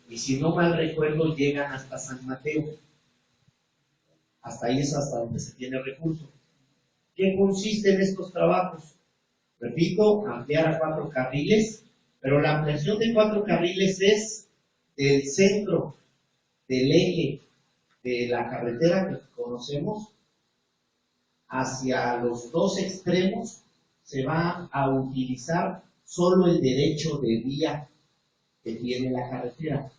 y si no mal recuerdo llegan hasta San Mateo. Hasta ahí es hasta donde se tiene recurso. ¿Qué consisten estos trabajos? Repito, ampliar a 4 carriles, pero la ampliación de 4 carriles es del centro del eje de la carretera que conocemos hacia los 2 extremos. Se va a utilizar solo el derecho de vía que tiene la carretera.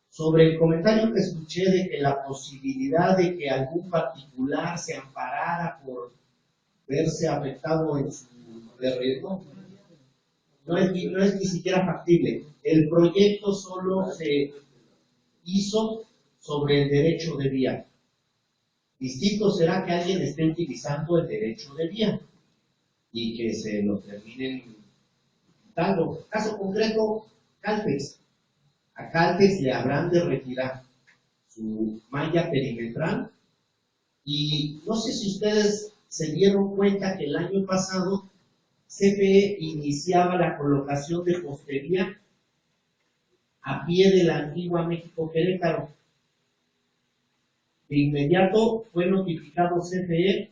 Sobre el comentario que escuché de que la posibilidad de que algún particular se amparara por verse afectado en su terreno, no es ni siquiera factible. El proyecto solo se hizo sobre el derecho de vía. Distinto será que alguien esté utilizando el derecho de vía y que se lo terminen dando. Caso concreto, Caltex. A Caltex le habrán de retirar su malla perimetral y no sé si ustedes se dieron cuenta que el año pasado CFE iniciaba la colocación de postería a pie de la antigua México Querétaro. De inmediato fue notificado CFE,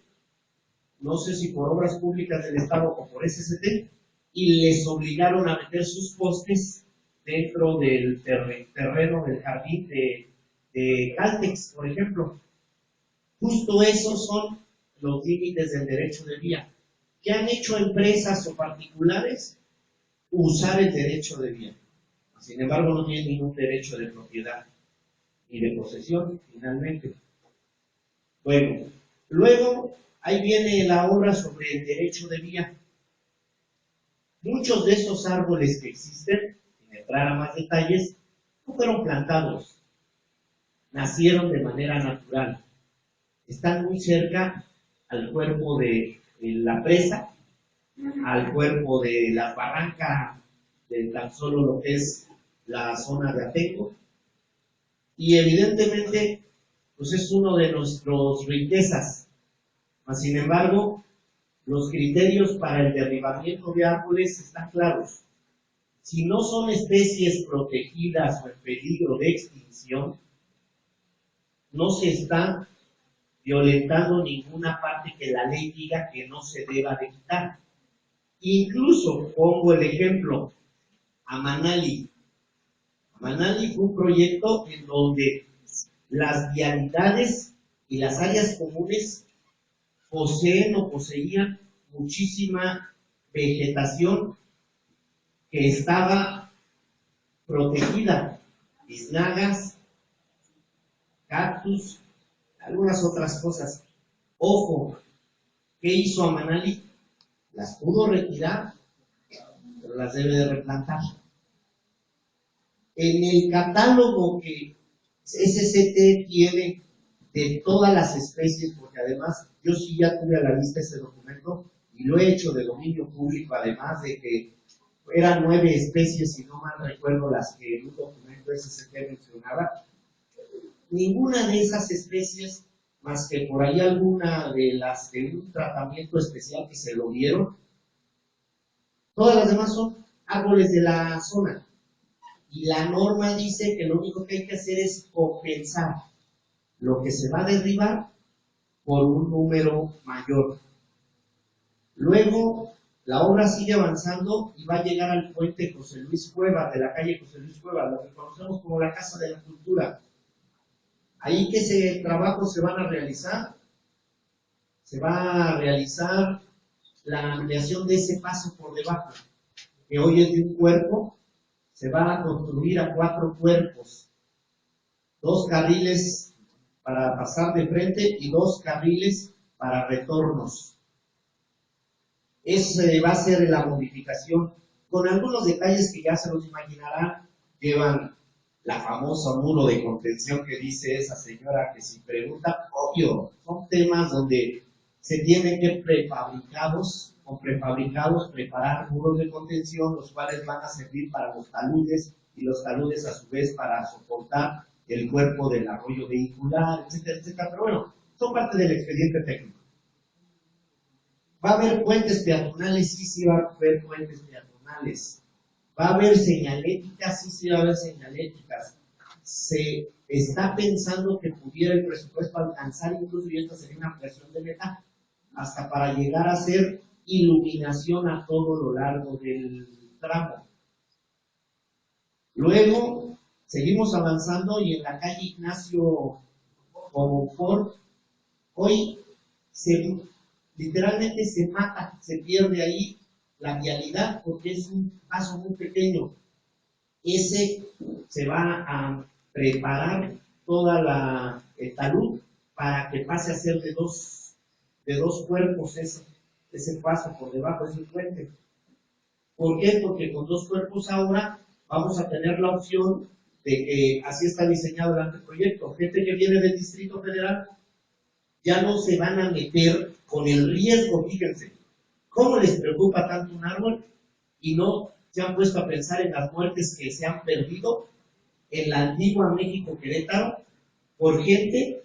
no sé si por Obras Públicas del Estado o por SCT, y les obligaron a meter sus postes dentro del terreno del jardín de Caltex, por ejemplo. Justo esos son los límites del derecho de vía. ¿Qué han hecho empresas o particulares? Usar el derecho de vía. Sin embargo, no tienen ningún derecho de propiedad ni de posesión, finalmente. Bueno, luego ahí viene la obra sobre el derecho de vía. Muchos de esos árboles que existen, sin entrar a más detalles, no fueron plantados, nacieron de manera natural. Están muy cerca al cuerpo de la presa, al cuerpo de la barranca de tan solo lo que es la zona de Atenco, y evidentemente pues es uno de nuestras riquezas. Mas, sin embargo, los criterios para el derribamiento de árboles están claros. Si no son especies protegidas o en peligro de extinción, no se está violentando ninguna parte que la ley diga que no se deba de quitar. Incluso, pongo el ejemplo, Amanali. Amanali fue un proyecto en donde las vialidades y las áreas comunes poseen o poseían muchísima vegetación que estaba protegida, biznagas, cactus, algunas otras cosas. Ojo, ¿qué hizo Amanali? Las pudo retirar, pero las debe de replantar. En el catálogo que SCT tiene de todas las especies, porque además yo sí ya tuve a la vista ese documento y lo he hecho de dominio público, además de que eran 9 especies, si no mal recuerdo, las que en un documento SCT mencionaba. Ninguna de esas especies, más que por ahí alguna de las de un tratamiento especial que se lo dieron, todas las demás son árboles de la zona. Y la norma dice que lo único que hay que hacer es compensar lo que se va a derribar por un número mayor. Luego, la obra sigue avanzando y va a llegar al puente José Luis Cuevas, de la calle José Luis Cuevas, lo que conocemos como la Casa de la Cultura. Ahí que trabajos se van a realizar. Se va a realizar la ampliación de ese paso por debajo, que hoy es de un cuerpo, se va a construir a 4 cuerpos, 2 carriles para pasar de frente y 2 carriles para retornos. Esa va a ser la modificación, con algunos detalles que ya se los imaginarán. Llevan la famosa muro de contención que dice esa señora, que si pregunta, obvio, son temas donde se tienen que prefabricados preparar muros de contención, los cuales van a servir para los taludes, y los taludes a su vez para soportar el cuerpo del arroyo vehicular, etcétera, etcétera. Pero bueno, son parte del expediente técnico. ¿Va a haber puentes peatonales? Sí, sí va a haber puentes peatonales. Va a haber señaléticas, sí va a haber señaléticas. Se está pensando que pudiera el presupuesto alcanzar, incluso, y esta sería una ampliación de meta, hasta para llegar a hacer iluminación a todo lo largo del tramo. Luego, seguimos avanzando y en la calle Ignacio Comonfort, hoy literalmente se mata, se pierde ahí la vialidad porque es un paso muy pequeño. Ese se va a preparar toda el talud para que pase a ser de dos cuerpos ese paso por debajo de ese puente. ¿Por qué? Porque con 2 cuerpos ahora vamos a tener la opción de que así está diseñado el anteproyecto. Gente que viene del Distrito Federal ya no se van a meter con el riesgo, fíjense, ¿cómo les preocupa tanto un árbol? Y no se han puesto a pensar en las muertes que se han perdido en la antigua México Querétaro por gente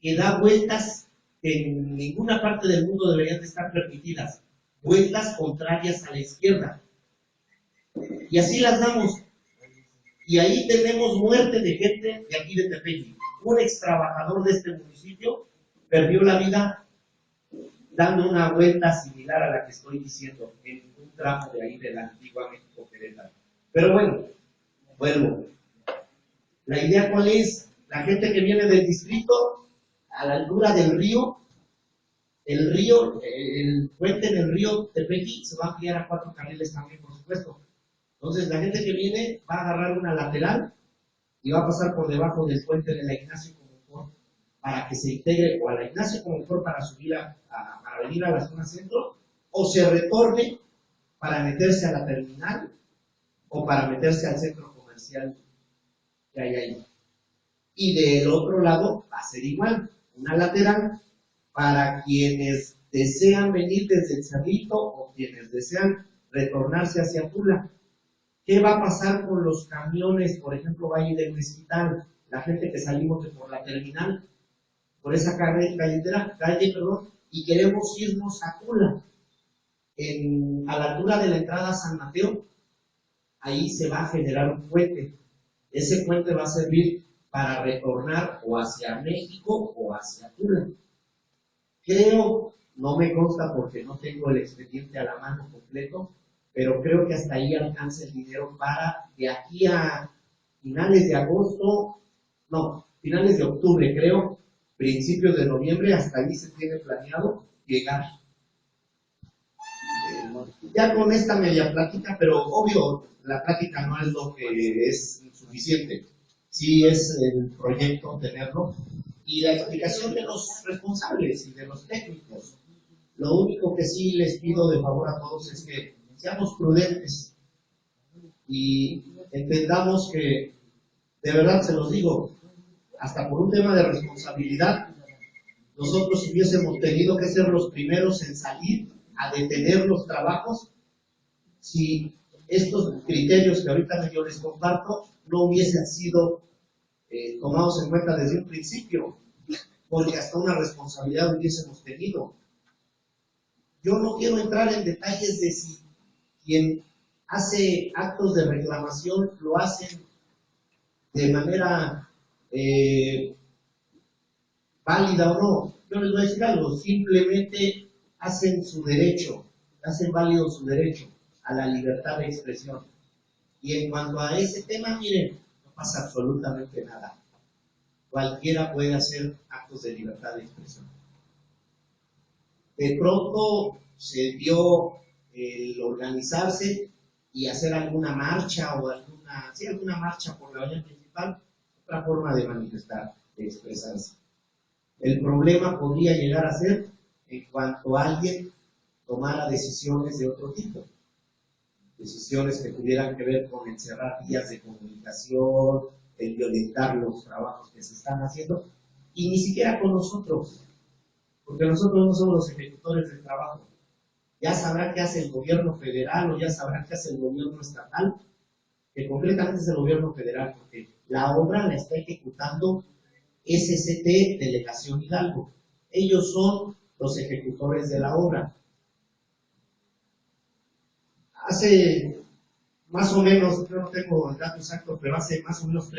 que da vueltas que en ninguna parte del mundo deberían de estar permitidas, vueltas contrarias a la izquierda. Y así las damos. Y ahí tenemos muerte de gente de aquí de Tepeji. Un ex trabajador de este municipio perdió la vida dando una vuelta similar a la que estoy diciendo, en un tramo de ahí de la antigua México Querétaro. Pero bueno, vuelvo. La idea cuál es, la gente que viene del distrito, a la altura del río, el puente en el río Tepeji se va a ampliar a 4 carriles también, por supuesto. Entonces la gente que viene va a agarrar una lateral y va a pasar por debajo del puente de la Ignacio Comonfort para que se integre o a la Ignacio Comonfort para subir para venir a la zona centro, o se retorne para meterse a la terminal o para meterse al centro comercial que hay ahí. Y del otro lado va a ser igual, una lateral para quienes desean venir desde el Cerrito o quienes desean retornarse hacia Tula. ¿Qué va a pasar con los camiones, por ejemplo, Valle del Mezquital? La gente que salimos de por la terminal, por esa calle, y queremos irnos a Tula. A la altura de la entrada a San Mateo, ahí se va a generar un puente. Ese puente va a servir para retornar o hacia México o hacia Tula. Creo, no me consta porque no tengo el expediente a la mano completo, pero creo que hasta ahí alcanza el dinero para de aquí a finales de agosto, no, finales de octubre creo, principios de noviembre, hasta ahí se tiene planeado llegar. Ya con esta media plática, pero obvio, la plática no es lo que es suficiente. Sí es el proyecto tenerlo y la explicación de los responsables y de los técnicos. Lo único que sí les pido de favor a todos es que seamos prudentes y entendamos que, de verdad se los digo, hasta por un tema de responsabilidad, nosotros si hubiésemos tenido que ser los primeros en salir a detener los trabajos, si estos criterios que ahorita yo les comparto no hubiesen sido tomados en cuenta desde un principio, porque hasta una responsabilidad hubiésemos tenido. Yo no quiero entrar en detalles de si quien hace actos de reclamación lo hacen de manera válida o no. Yo les voy a decir algo, simplemente hacen su derecho, hacen válido su derecho a la libertad de expresión. Y en cuanto a ese tema, miren, no pasa absolutamente nada. Cualquiera puede hacer actos de libertad de expresión. De pronto se dio el organizarse y hacer alguna marcha o alguna marcha por la vía principal, otra forma de manifestar, de expresarse. El problema podría llegar a ser en cuanto alguien tomara decisiones de otro tipo, decisiones que tuvieran que ver con encerrar vías de comunicación, el violentar los trabajos que se están haciendo, y ni siquiera con nosotros, porque nosotros no somos los ejecutores del trabajo. Ya sabrá qué hace el gobierno federal o ya sabrá qué hace el gobierno estatal, que concretamente es el gobierno federal, porque la obra la está ejecutando SCT Delegación Hidalgo. Ellos son los ejecutores de la obra. Hace más o menos, yo no tengo el dato exacto, pero hace más o menos